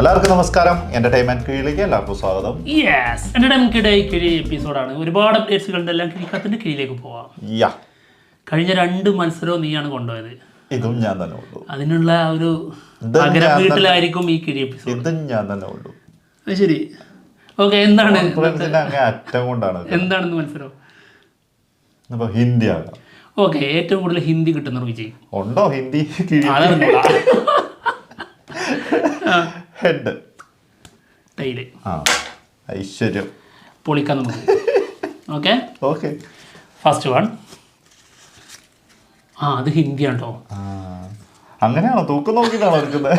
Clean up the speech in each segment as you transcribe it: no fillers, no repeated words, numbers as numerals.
എല്ലാവർക്കും നമസ്കാരം. എന്റർടൈൻമെന്റ് കീഴിലേക്ക് എല്ലാവർക്കും സ്വാഗതം. യെസ്, എന്റർടൈൻമെന്റ് കിഴി എപ്പിസോഡാണ്. ഒരുപാട് അപ്ഡേറ്റ്സുകളുണ്ട്. എല്ലാം കിഴിക്കത്തിന്റെ കീഴിലേക്ക് പോവാം. കഴിഞ്ഞ 2 മത്സരവും നീയാണ് കൊണ്ടുപോയത്. ഇതും ഞാൻ തന്നെ ഉള്ളൂ. അതിനുള്ള ഒരു പകരം വീട്ടിലായിരിക്കും ഈ കിഴി എപ്പിസോഡ്. ഇതും ഞാൻ തന്നെ ഉള്ളൂ. ശരി, ഓക്കെ. എന്താണ് അറ്റം കൊണ്ടാണ് എന്താണെന്ന് മത്സരം? ഹിന്ദി ആകാം. ഓക്കെ, ഏറ്റവും കൂടുതൽ ഹിന്ദി കിട്ടുന്നവർ വിജയിക്കും. ഉണ്ടോ ഹിന്ദി? ഹെഡ്, ടൈല്, ഐശ്വര്യം, പൊളിക്കാൻ നമുക്ക്. Okay okay. First one. അത് ഹിന്ദിയാണ് കേട്ടോ. അങ്ങനെയാണോ? തൂക്കം നോക്കിയിട്ടാണോ എടുക്കുന്നത്?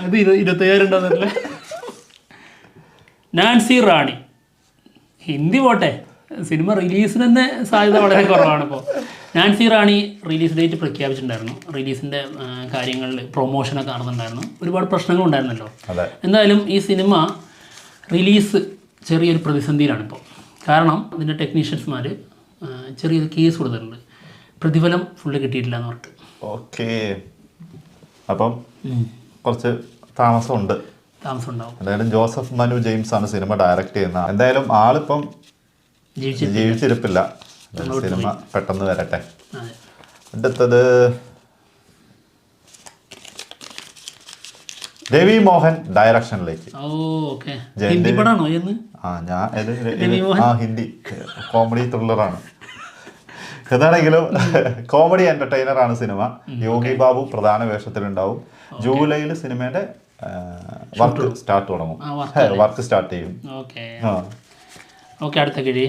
അത് 25,000 ഉണ്ടാകുന്നല്ലേ. നാൻസി റാണി. ഹിന്ദി പോട്ടെ, സിനിമ റിലീസിന് തന്നെ സാധ്യത വളരെ കുറവാണ്. ഇപ്പോൾ നാൻസി റാണി റിലീസ് ഡേറ്റ് പ്രഖ്യാപിച്ചിട്ടുണ്ടായിരുന്നു. റിലീസിൻ്റെ കാര്യങ്ങളിൽ പ്രൊമോഷനൊക്കെ നടന്നിട്ടുണ്ടായിരുന്നു. ഒരുപാട് പ്രശ്നങ്ങളുണ്ടായിരുന്നല്ലോ. എന്തായാലും ഈ സിനിമ റിലീസ് ചെറിയൊരു പ്രതിസന്ധിയിലാണ് ഇപ്പോൾ. കാരണം ഇതിൻ്റെ ടെക്നീഷ്യൻസ്മാർ ചെറിയൊരു കേസ് കൊടുത്തിട്ടുണ്ട്. പ്രതിഫലം ഫുള്ള് കിട്ടിയിട്ടില്ല എന്ന് പറഞ്ഞിട്ട്. ഓക്കെ, അപ്പം കുറച്ച് താമസമുണ്ട്. താമസം ഉണ്ടാവും. എന്തായാലും ജോസഫ് മനു ജെയിംസ് ആണ് സിനിമ ഡയറക്റ്റ് ചെയ്യുന്നത്. എന്തായാലും ആളിപ്പം ജീവിച്ചിരിപ്പില്ല. സിനിമ പെട്ടെന്ന് വരട്ടെ. അടുത്തത് രവി മോഹൻ ഡയറക്ഷനിലേക്ക്. ഹിന്ദി കോമഡി ത്രില്ലറാണ്. എന്താണെങ്കിലും കോമഡി എന്റർടൈനർ ആണ് സിനിമ. യോഗി ബാബു പ്രധാന വേഷത്തിലുണ്ടാവും. ജൂലൈയിൽ സിനിമയുടെ വർക്ക് സ്റ്റാർട്ട് ചെയ്യും. അടുത്ത കിഴി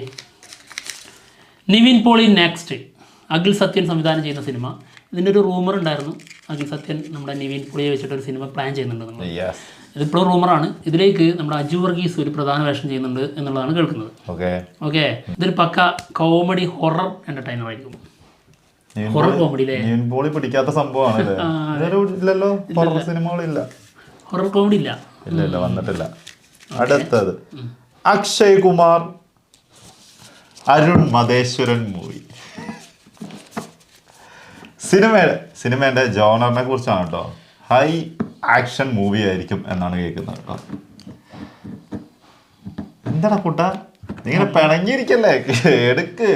നിവിൻ പോളി നെക്സ്റ്റ്. അഖിൽ സത്യൻ സംവിധാനം ചെയ്യുന്ന സിനിമ. ഇതിൻ്റെ ഒരു റൂമർ ഉണ്ടായിരുന്നു. അഖിൽ സത്യൻ നമ്മുടെ നിവിൻ പോളിയെ വെച്ചിട്ടൊരു സിനിമ പ്ലാൻ ചെയ്യുന്നുണ്ട് നമ്മൾ. ഇതിപ്പോഴും റൂമറാണ്. ഇതിലേക്ക് നമ്മുടെ അജു വർഗീസ് ഒരു പ്രധാന വേഷം ചെയ്യുന്നുണ്ട് എന്നുള്ളതാണ് കേൾക്കുന്നത്. ഓക്കെ, ഇതൊരു പക്ക കോമഡി ഹൊറർ എന്റർടൈനർ ആയിരിക്കും. ഹൊറർ കോമഡി പിടിക്കാത്ത സംഭവമാണ്. ഹൊറർ കോമഡി ഇല്ല, വന്നിട്ടില്ല. അടുത്തത് അക്ഷയ് കുമാർ അരുൺ മതേശ്വരൻ മൂവി. സിനിമയുടെ ജോണറിനെ കുറിച്ചാണ് കേട്ടോ. ഹൈ ആക്ഷൻ മൂവി ആയിരിക്കും എന്നാണ് കേൾക്കുന്നത് കേട്ടോ. എന്താടാ കൂട്ടാ, ഇങ്ങനെ പിണങ്ങിയിരിക്കല്ലേ? എടുക്ക്,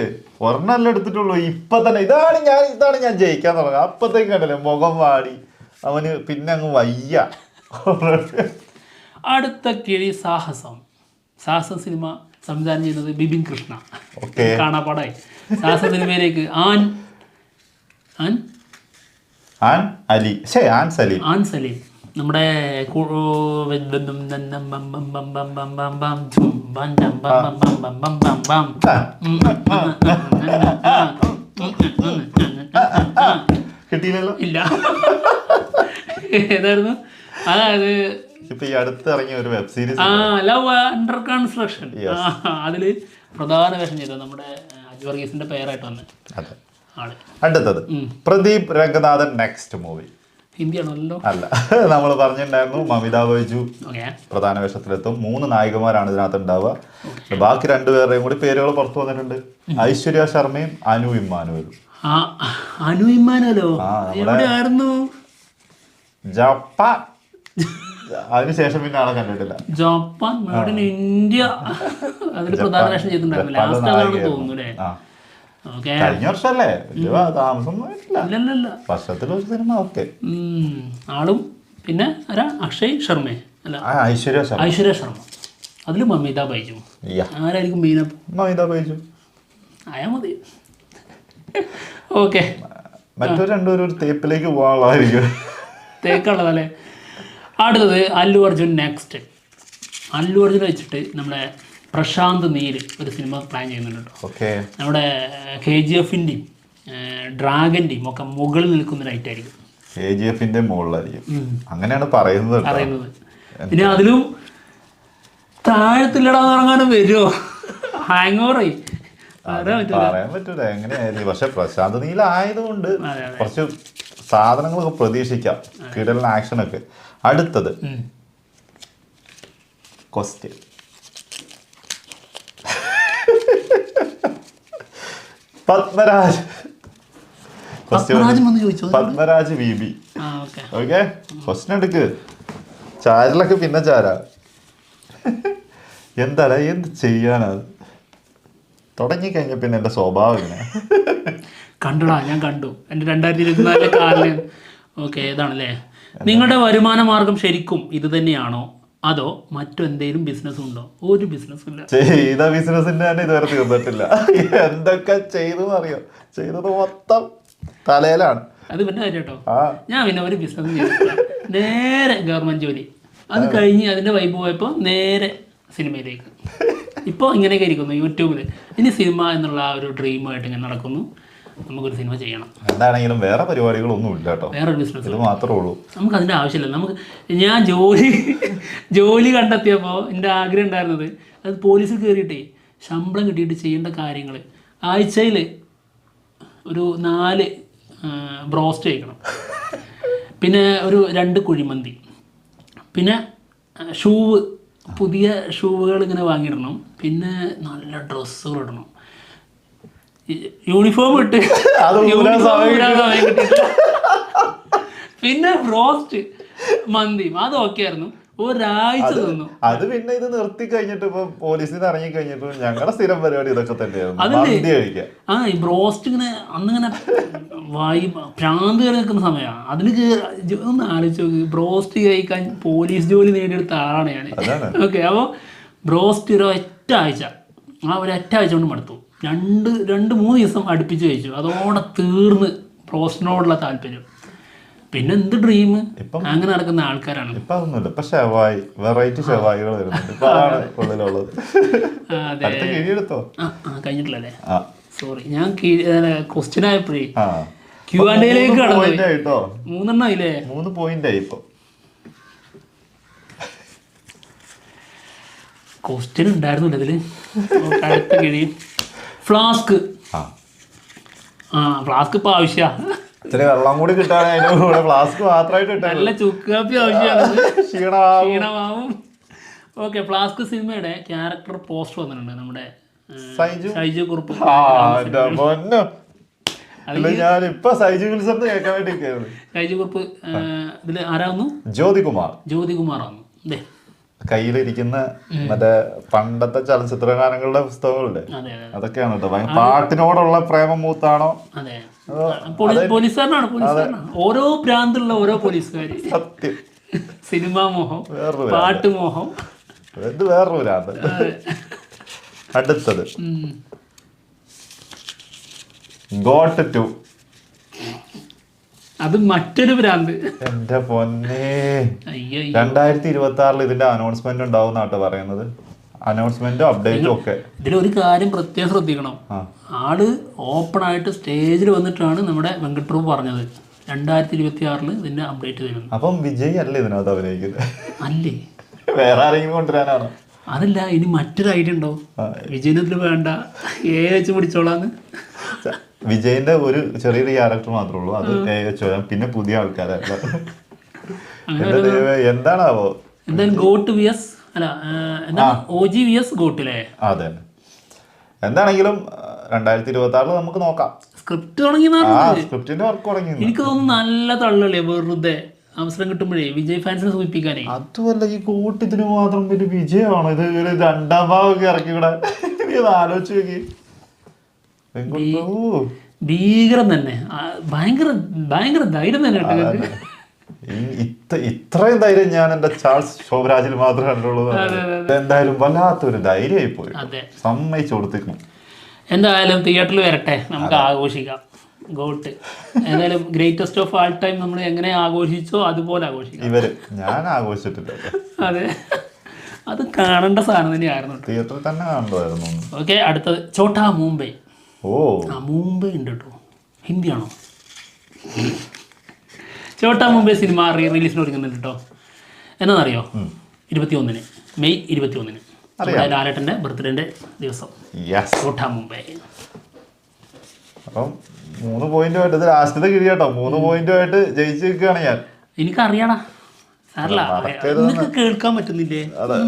ഒരെണ്ണല്ലേ എടുത്തിട്ടുള്ളൂ. ഇപ്പൊ തന്നെ ഇതാണ് ഞാൻ ജയിക്കാൻ തുടങ്ങുക. അപ്പത്തേക്ക് കണ്ടല്ലേ മുഖം വാടി അവന്, പിന്നെ അങ്ങ് വയ്യ. അടുത്ത കിഴി സാഹസം സിനിമ സംവിധാനം ചെയ്യുന്നത് ബിപിൻ കൃഷ്ണ. കാണാപ്പാടായി. സാഹസ സിനിമയിലേക്ക് ആൻ സലീം നമ്മുടെ കിട്ടിയില്ലല്ലോ. ഇല്ല, ഏതായിരുന്നു? അതായത് ഇപ്പൊ ഈ അടുത്ത് ഇറങ്ങിയ ഒരു web series love under construction. അതില് പ്രധാന വേഷം ചെയ്തത് നമ്മുടെ അജു വർഗീസിന്റെ പേരായിട്ട് വന്ന ആള്. അടുത്തത് പ്രദീപ് രംഗനാഥൻ നെക്സ്റ്റ് മൂവി. ഹിന്ദിയാണല്ലോ. അല്ല, നമ്മൾ പറഞ്ഞിട്ടുണ്ടായിരുന്നു മമിത ബൈജു പ്രധാന വേഷത്തിലെത്തും. 3 നായികമാരാണ് ഇതിനകത്ത് ഉണ്ടാവുക. ബാക്കി 2 പേരുടെയും കൂടി പേരുകൾ പുറത്തു വന്നിട്ടുണ്ട്. ഐശ്വര്യ ശർമ്മയും അനു ഇമ്മാനുവലും. ജപ്പാൻ. അതിനുശേഷം പിന്നെ ആളെ കണ്ടിട്ടില്ല. ജപ്പാൻ മേഡ് ഇൻ ഇന്ത്യ അതിൽ പ്രധാന വേഷം ചെയ്തിട്ടുണ്ടായിരുന്നു. കഴിഞ്ഞ വർഷല്ലേ, താമസം വർഷത്തിലൊരു സിനിമ. ഓക്കെ, ആളും പിന്നെ അക്ഷയ് ശർമ്മ അല്ല ഐശ്വര്യ ശർമ്മ. അതില് മമിത ബൈജു. ആരായിരിക്കും മെയിൻ? മമിത ബൈജു ആയാ മതി. ഓക്കെ, മറ്റൊരു 2 ഒരു തേപ്പിലേക്ക് പോകാനുള്ളതായിരിക്കും. തേക്കുള്ളതല്ലേ. അടുത്തത് അല്ലു അർജുൻ നെക്സ്റ്റ്. അല്ലു അർജുൻ വെച്ചിട്ട് നമ്മുടെ പ്രശാന്ത് നീൽ ഒരു സിനിമ പ്ലാൻ ചെയ്യുന്നുണ്ട് കേട്ടോ. നമ്മുടെ KGF-ന്റെയും ഡ്രാഗന്റെയും ഒക്കെ മുകളിൽ നിൽക്കുന്ന ലൈറ്റായിരിക്കും. KGF-ന്റെ മുകളിലായിരിക്കും, അങ്ങനെയാണ് പറയുന്നത്. പിന്നെ അതിലും താഴത്തില്ലടാന്ന് ഇറങ്ങാനും വരുമോ? ഹാങ് ഓവറായി പറയാൻ പറ്റൂല എങ്ങനെയായിരുന്നു. പക്ഷെ പ്രശാന്ത് നീൽ ആയതുകൊണ്ട് കുറച്ച് സാധനങ്ങളൊക്കെ പ്രതീക്ഷിക്കാം. കിടലിന് ആക്ഷനൊക്കെ. അടുത്തത് question. Padmaraj Padmaraj VB. Okay, question എടുക്ക്. ചാരലൊക്കെ പിന്നെ ചാര. എന്താടാ എന്ത് ചെയ്യാനാ, തുടങ്ങിക്കഴിഞ്ഞ പിന്നെ എൻ്റെ സ്വഭാവം ഇങ്ങനെ. കണ്ടുടാ, ഞാൻ കണ്ടു എൻ്റെ 2024 കാലിന്. ഓക്കെ, ഇതാണല്ലേ നിങ്ങളുടെ വരുമാന മാർഗം. ശരിക്കും ഇത് തന്നെയാണോ അതോ മറ്റെന്തെങ്കിലും ബിസിനസ് ഉണ്ടോ? ഒരു ബിസിനസ്സും ഇല്ല. ചെയ്ത ബിസിനസിന്റെ തന്നെ ഇതുവരെ തീർന്നിട്ടില്ല. എന്തൊക്കെ ചെയ്തു അറിയോ, ചെയ്തത് മൊത്തം തലയിലാണ്. അത് പിന്നെ കാര്യം കേട്ടോ. ഞാൻ പിന്നെ ഒരു ബിസിനസ് ചെയ്തിട്ടില്ല, നേരെ ഗവൺമെന്റ് ജോലി. അത് കഴിഞ്ഞ് അതിന്റെ വൈബ് പോയപ്പോൾ നേരെ സിനിമയിലേക്ക്. ഇപ്പോൾ ഇങ്ങനെയൊക്കെ ഇരിക്കുന്നു യൂട്യൂബിൽ. ഇനി സിനിമ എന്നുള്ള ആ ഒരു ഡ്രീമായിട്ട് ഇങ്ങനെ നടക്കുന്നു. നമുക്കൊരു സിനിമ ചെയ്യണം. എന്താണെങ്കിലും വേറെ പരിപാടികളൊന്നും ഇല്ല കേട്ടോ, വേറൊരു ബിസിനസ് ഇത് മാത്രമേ ഉള്ളൂ. നമുക്ക് അതിൻ്റെ ആവശ്യമില്ല. ഞാൻ ജോലി കണ്ടെത്തിയപ്പോൾ എൻ്റെ ആഗ്രഹം ഉണ്ടായിരുന്നത് അത് പോലീസിൽ കയറിയിട്ടേ ശമ്പളം കിട്ടിയിട്ട് ചെയ്യേണ്ട കാര്യങ്ങൾ. ആഴ്ചയിൽ ഒരു 4 ബ്രോസ്റ്റ് കഴിക്കണം, പിന്നെ ഒരു 2 കുഴിമന്തി, പിന്നെ ഷൂവ്, പുതിയ ഷൂവുകൾ ഇങ്ങനെ വാങ്ങിയിടണം, പിന്നെ നല്ല ഡ്രസ്സുകൾ ഇടണം, യൂണിഫോം ഇട്ട് പിന്നെ ബ്രോസ്റ്റ് മന്തിയും അതൊക്കെ ആയിരുന്നു. ഒരാഴ്ച തന്നു. അത് പിന്നെ ഇത് നിർത്തി കഴിഞ്ഞിട്ട് ഇപ്പൊ പോലീസിൽ നിന്ന് ഇറങ്ങി കഴിഞ്ഞിട്ട് ഞങ്ങളുടെ സ്ഥിരം പരിപാടി ഇതൊക്കെ തന്നെയായിരുന്നു. ഈ ബ്രോസ്റ്റ് ഇങ്ങനെ അന്നിങ്ങനെ ഭ്രാന്ത് കയറി നിൽക്കുന്ന സമയമാണ്. അതിന് ഒന്ന് ആലോചിച്ച് നോക്ക്, ബ്രോസ്റ്റ് കഴിക്കാൻ പോലീസ് ജോലി നേടിയെടുത്ത ആളാണ് ഞാൻ. ഓക്കെ, അപ്പോൾ ബ്രോസ്റ്റ് ഒരൊറ്റ ആഴ്ച കൊണ്ട് മടുത്തു. 2-3 ദിവസം അടുപ്പിച്ച് കഴിച്ചു. അതോടെ തീർന്ന് ബ്രോസ്റ്റിനോടുള്ള താല്പര്യം. പിന്നെ എന്ത് ഡ്രീം, അങ്ങനെ നടക്കുന്ന ആൾക്കാരാണ്. ഇപ്പൊ അതൊന്നുമില്ല, ഇപ്പൊ ഷവായി, വെറൈറ്റി ഷവായികൾ വരുന്നുണ്ട്. ഇപ്പൊ അതാണ് ഉള്ളിലുള്ളത്. കഴിഞ്ഞിട്ടില്ലല്ലേ? സോറി, ഞാൻ ക്വസ്റ്റ്യൻ ആയപ്പോഴേ Q&Aയിലേക്ക് കടന്നു. 3 ആയില്ലേ? 3 പോയിന്റ് ആയി. ഇപ്പൊ ക്വസ്റ്റ്യൻ ഉണ്ടായിരുന്നില്ല ഇതില്. അടുത്ത കിഴി ഫ്ലാസ്ക്. ഫ്ലാസ്ക് ഇപ്പൊ ആവശ്യ ഇത്തിരി വെള്ളം കൂടി കിട്ടാൻ അതിന്റെ കൂടെ ഫ്ലാസ്ക് മാത്രമായിട്ട് നല്ല ചുക്ക് കാപ്പി ആവശ്യമാണ്, ക്ഷീണമാവും. ഓക്കെ, ഫ്ലാസ്ക് സിനിമയുടെ ക്യാരക്ടർ പോസ്റ്റർ വന്നിട്ടുണ്ട് നമ്മുടെ സൈജു കുറുപ്പ്. സൈജു കുറുപ്പ് ഇതില് ആരാവുന്നു? ജ്യോതികുമാർ ആവുന്നു. കയ്യിലിരിക്കുന്ന മറ്റേ പണ്ടത്തെ ചലച്ചിത്ര ഗാനങ്ങളുടെ പുസ്തകങ്ങളില്ലേ, അതൊക്കെയാണ് കേട്ടോ. പാട്ടിനോടുള്ള പ്രേമം മൂത്താണോ? പോലീസുകാരനാണ്. ഓരോ ഭ്രാന്തുള്ള ഓരോ പോലീസുകാര്. സത്യം. സിനിമാ മോഹം, പാട്ട് മോഹം, ഇത് വേറൊരു ഭ്രാന്ത്. അടുത്തത് ഗോട്ട് 2. അത് മറ്റൊരു ഭ്രാന്ത്. എന്റെ പൊന്നേ, 2026 ഇതിന്റെ അനൗൺസ്മെന്റ് ഉണ്ടാവും നാട്ടോ പറയുന്നത്. അനൗൺസ്മെന്റും അപ്ഡേറ്റും ഒക്കെ. ഇതിലൊരു കാര്യം പ്രത്യേകം ശ്രദ്ധിക്കണം. ആള് ഓപ്പൺ ആയിട്ട് സ്റ്റേജിൽ വന്നിട്ടാണ് നമ്മുടെ വെങ്കട് പ്രഭു പറഞ്ഞത് 2026 ഇതിന്റെ അപ്ഡേറ്റ് തരുന്നു. അപ്പം വിജയ് അല്ലേ ഇതിനകത്ത് അഭിനയിക്കുന്നത്? അല്ലേ, വേറെ ആരെങ്കിലും കൊണ്ടുവരാനാണോ? അതല്ല, ഇനി മറ്റൊരു ഐഡിയ ഉണ്ടോ? വിജയനത്തിൽ വേണ്ട, വെച്ച് പിടിച്ചോളാന്ന്. വിജയിന്റെ ഒരു ചെറിയൊരു ക്യാരക്ടർ മാത്രമേ ഉള്ളൂ, അത് പിന്നെ പുതിയ ആൾക്കാരല്ല. എന്താണാവോ? എന്തായാലും ഗോട്ട് വിഎസ് അല്ല, OG VS ഗോട്ടില്ലേ? അതെ. എന്താണെങ്കിലും 2026 നമുക്ക് നോക്കാം. സ്ക്രിപ്റ്റ് തുടങ്ങി, സ്ക്രിപ്റ്റിന്റെ വർക്ക് തുടങ്ങി. എനിക്ക് തോന്നുന്നു നല്ല തള്ളല്ലേ വെറുതെ അവസരം കിട്ടുമ്പോഴേ വിജയ് ഫാൻസിനെ സൂചിപ്പിക്കാനേ. അതുമല്ല, ഈ കൂട്ടത്തിന് മാത്രം പിന്നെ വിജയമാണോ ഇത്? ഒരു 2ാം ഭാഗമൊക്കെ ഇറക്കിവിടെ ആലോചിച്ച് നോക്കി. ഭീകരം തന്നെ, ഭയങ്കര ധൈര്യം തന്നെ. ഇത്രയും ധൈര്യം ഞാൻ എന്റെ ചാൾസ് ശോഭരാജിൽ മാത്രമേ കണ്ടുള്ളൂ. എന്തായാലും വല്ലാത്തൊരു ധൈര്യമായി പോയി, സമ്മതിച്ചു കൊടുത്തേക്കും. എന്തായാലും തിയേറ്ററിൽ വരട്ടെ, നമുക്ക് ആഘോഷിക്കാം ഗോട്ട്. എന്തായാലും ഗ്രേറ്റസ്റ്റ് ഓഫ് ആൾ ടൈം നമ്മൾ എങ്ങനെ ആഘോഷിച്ചോ അതുപോലെ ആഘോഷിക്കാം. ഞാൻ ആഘോഷിച്ചിട്ടില്ല. അതെ, അത് കാണേണ്ട സാധനം തന്നെയായിരുന്നു, തിയേറ്ററിൽ തന്നെ കാണേണ്ടതായിരുന്നു. ഓക്കെ, അടുത്തത് ചോട്ടാ മുംബൈ. മുംബൈ ഉണ്ട് കേട്ടോ. ഹിന്ദിയാണോ? ചോട്ടാ മുംബൈ സിനിമ റിലീസിന് ഒരുങ്ങുന്നുണ്ട് കേട്ടോ. എന്നാന്നറിയോ? 21 മെയ് 21 ലാലേട്ടൻ്റെ ബർത്ത്ഡേന്റെ ദിവസം ചോട്ടാ മുംബൈ. അപ്പം 3 പോയിന്റുമായിട്ട് ഇത് ലാസ്റ്റത്തെ കിഴിയാട്ടോ. 3 പോയിന്റുമായിട്ട് ജയിച്ചു നിൽക്കുകയാണ് ഞാൻ. എനിക്കറിയാടാ, സാറല്ല നിനക്ക് കേൾക്കാൻ പറ്റുന്നില്ലേ?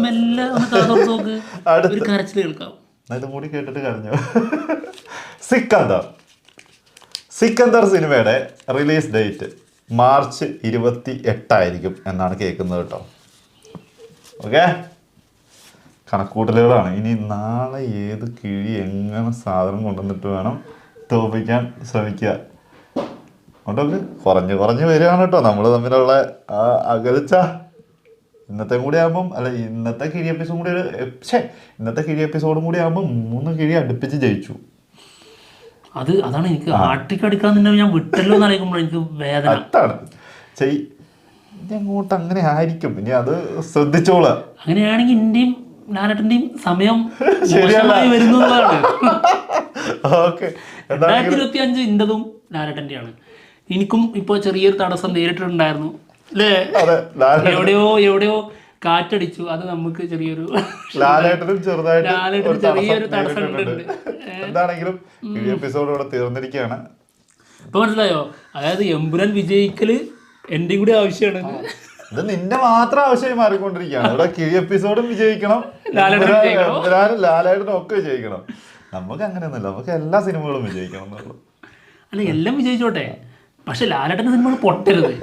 മെല്ലെ ഒന്ന് കാതോർത്ത് നോക്ക്, ഒരു കരച്ചിൽ കേൾക്കാം. ഇത് കൂടി കേട്ടിട്ട് കരഞ്ഞു. സിക്കന്ദർ സിനിമയുടെ റിലീസ് ഡേറ്റ് മാർച്ച് 28 ആയിരിക്കും എന്നാണ് കേൾക്കുന്നത് കേട്ടോ. ഓക്കെ, കണക്കൂട്ടലുകളാണ്. ഇനി നാളെ ഏത് കിഴി എങ്ങനെ സാധനം കൊണ്ടുവന്നിട്ട് വേണം തോപ്പിക്കാൻ ശ്രമിക്കുക. അതുകൊണ്ടൊക്കെ കുറഞ്ഞ് വരികയാണ് കേട്ടോ നമ്മൾ തമ്മിലുള്ള ആ അകൽച്ച. ഇന്നത്തെ കൂടി ആകുമ്പം ഇന്നത്തെ കിഴി എപ്പിസോഡും കൂടി ഇന്നത്തെ കിഴി എപ്പിസോഡും കൂടി ആകുമ്പോൾ 3 കിഴി അടുപ്പിച്ച് ജയിച്ചു. അതാണ് എനിക്ക് ആട്ടിക്കടിക്കാൻ തന്നെ ഞാൻ വിട്ടല്ലോ എന്ന് അറിയിക്കുമ്പോൾ എനിക്ക് വേദന. അതാണ് അങ്ങോട്ട് അങ്ങനെ ആയിരിക്കും. ഇനി അത് ശ്രദ്ധിച്ചോളാം. അങ്ങനെയാണെങ്കിൽ ഇന്ത്യയും ലാലേട്ടന്റെയും സമയം ശരിയായി വരുന്നതാണ്. ഓക്കെ, 2025 ഇന്റതും ലാലേട്ടന്റെയാണ്. എനിക്കും ഇപ്പൊ ചെറിയൊരു തടസ്സം നേരിട്ടിട്ടുണ്ടായിരുന്നു അല്ലേ? എവിടെയോ കാറ്റടിച്ചു. അത് നമുക്ക് ചെറിയൊരു ലാലേട്ടനും ചെറിയൊരു തടസ്സം ഉണ്ട്. എന്താണെങ്കിലും ഈ എപ്പിസോഡ് ഇവിടെ തീർന്നിരിക്കുകയാണ്. ഇപ്പൊ മനസ്സിലായോ? അതായത് എമ്പുരാൻ വിജയിക്കല് എന്റെയും കൂടി ആവശ്യമാണ്. ഇത് നിന്റെ മാത്രം ആവശ്യമായി മാറിക്കൊണ്ടിരിക്കുകയാണ്. ഇവിടെ കിഴി എപ്പിസോഡും വിജയിക്കണം, ലാലേട്ടനും ഒക്കെ വിജയിക്കണം. നമുക്ക് അങ്ങനെയൊന്നുമില്ല, നമുക്ക് എല്ലാ സിനിമകളും വിജയിക്കണം എന്നുള്ളൂ. അല്ല, എല്ലാം വിജയിച്ചോട്ടെ, പക്ഷെ ലാലേട്ടന്റെ സിനിമകൾ പൊട്ടരുത്,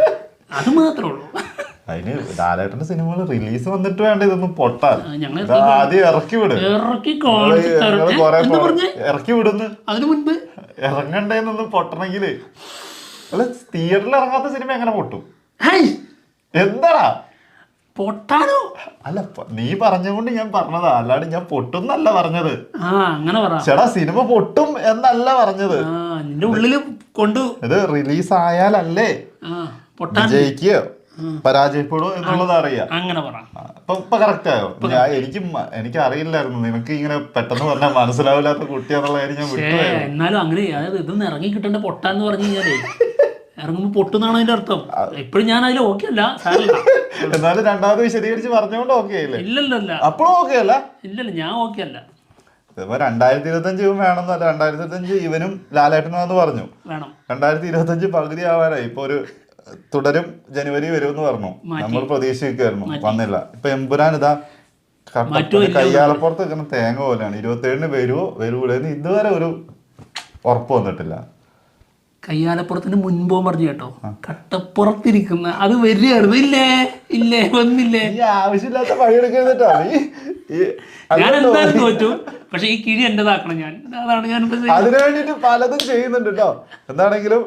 അത് മാത്രമേ ഉള്ളൂ. അതിന് ലാലേട്ടന്റെ സിനിമകൾ റിലീസ് വന്നിട്ട് വേണ്ട ഇതൊന്നും പൊട്ടാൻ. ആദ്യം ഇറക്കി വിടുന്നു. അതിനു മുൻപ് ഇറങ്ങണ്ടേന്നൊന്നും പൊട്ടണമെങ്കില് അല്ല, തിയേറ്ററിൽ ഇറങ്ങാത്ത സിനിമ എങ്ങനെ പൊട്ടും? എന്താടാ പൊട്ടാനോ? അല്ല, നീ പറഞ്ഞുകൊണ്ട് ഞാൻ പറഞ്ഞതാ, അല്ലാണ്ട് ഞാൻ പൊട്ടുന്നല്ല പറഞ്ഞത്. അങ്ങനെ പറ ചേട്ടാ, സിനിമ പൊട്ടും എന്നല്ല പറഞ്ഞത്. നിന്റെ ഉള്ളില് ഇത് റിലീസ് ആയാലല്ലേ വിജയിക്കുകയോ പരാജയപ്പെടുമോ എന്നുള്ളത് അറിയാം. അങ്ങനെ പറ. ഇപ്പൊ കറക്റ്റ് ആയോ? എനിക്ക് അറിയില്ലായിരുന്നു നിനക്ക് ഇങ്ങനെ പെട്ടെന്ന് പറഞ്ഞാൽ മനസ്സിലാവില്ലാത്ത കുട്ടിയാന്നുള്ള കാര്യം ഞാൻ വിട്ടു. എന്നാലും അങ്ങനെ, അതായത് ഇതൊന്നും ഇറങ്ങി കിട്ടേണ്ട പൊട്ടാന്ന് പറഞ്ഞു കഴിഞ്ഞാലേ ഇറങ്ങുമ്പോ പൊട്ടുന്നാണ് അതിന്റെ അർത്ഥം. എപ്പോഴും ഞാൻ അതിൽ ഓക്കെ അല്ല. എന്നാലും രണ്ടാമത് വിശദീകരിച്ച് പറഞ്ഞോണ്ട് ഓക്കെ അല്ലേ? ഇല്ലല്ല, അപ്പോഴും ഓക്കെ അല്ല. ഇല്ലല്ല, ഞാൻ ഓക്കെ അല്ല. ഇപ്പൊ 2025 വേണമെന്നല്ല, 2025 ഇവനും ലാലേട്ടനും പറഞ്ഞു. 2025 പകുതി ആവാനായി. ഇപ്പൊ ഒരു തുടരും ജനുവരി വരുമെന്ന് പറഞ്ഞു. നമ്മൾ പ്രതീക്ഷിക്കുമായിരുന്നു, വന്നില്ല. ഇപ്പൊ എമ്പുരാൻ ഇതാ കയ്യാലപ്പുറത്ത് നിൽക്കുന്ന തേങ്ങ പോലെയാണ്. 27 വരൂലെന്ന് ഇതുവരെ ഒരു ഉറപ്പ് വന്നിട്ടില്ല. കയ്യാലപ്പുറത്തിന് മുൻപോ പറഞ്ഞു കേട്ടോ, കട്ടപ്പുറത്തിരിക്കുന്ന അത് വരികയായിരുന്നു. ഇല്ലേ വന്നില്ലേ? ആവശ്യമില്ലാത്ത പണിയെടുക്കരുതട്ടോ. ഞാൻ എന്തായാലും തോറ്റു, പക്ഷെ ഈ കിഴി എന്റേതാക്കണം. അതാണ് ഞാൻ അതിനു വേണ്ടിട്ട് പലതും ചെയ്യുന്നുണ്ട് കേട്ടോ. എന്താണെങ്കിലും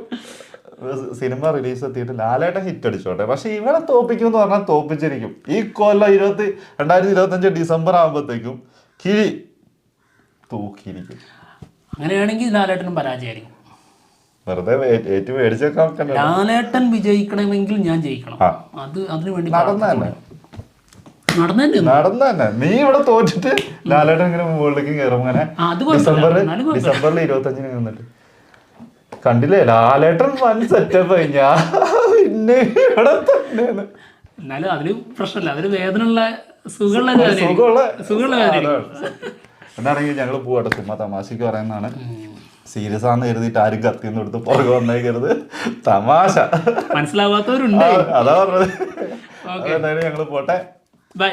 സിനിമ റിലീസ് എത്തിയിട്ട് ലാലേട്ടൻ ഹിറ്റ് അടിച്ചോട്ടെ, പക്ഷെ ഇവനെ തോപ്പിക്കും എന്ന് പറഞ്ഞാൽ തോപ്പിച്ചിരിക്കും. ഈ കൊല്ലം 2025 ഡിസംബർ ആകുമ്പോഴത്തേക്കും കിഴി തൂക്കിയിരിക്കും. അങ്ങനെയാണെങ്കിൽ ലാലേട്ടനും പരാജയമായിരിക്കും. വെറുതെ മേടിച്ചേക്കാൻ. ലാലേട്ടൻ വിജയിക്കണമെങ്കിൽ ഞാൻ ജയിക്കണം. അതിനു വേണ്ടി നടന്നെ. നീ ഇവിടെ തോറ്റിട്ട് ലാലേട്ടൻ ഇങ്ങനെ മുകളിലേക്ക് കയറും. അങ്ങനെ ഡിസംബറിൽ 25 നിന്നിട്ട് കണ്ടില്ലേ, ലാലേട്ടൻ വൻ സെറ്റപ്പ് കഴിഞ്ഞാ പിന്നെ ഇവിടെ തന്നെയാണ്. എന്നാലും അതില് പ്രശ്നമില്ല, അതില് വേദനയുള്ള സുഖമുള്ള എന്നാണെങ്കിൽ ഞങ്ങള് പോവാട്ടെ. ചുമ്മാ തമാശക്ക് പറയുന്നതാണ്. സീരിയസ് ആണെന്ന് എഴുതിയിട്ട് ആരും കത്തിന്ന് എടുത്ത് പുറകെ വന്നേക്കരുത്. തമാശ മനസ്സിലാവാത്തവരുണ്ട്, അതാ പറഞ്ഞത്. എന്തായാലും ഞങ്ങള് പോട്ടെ. ബൈ.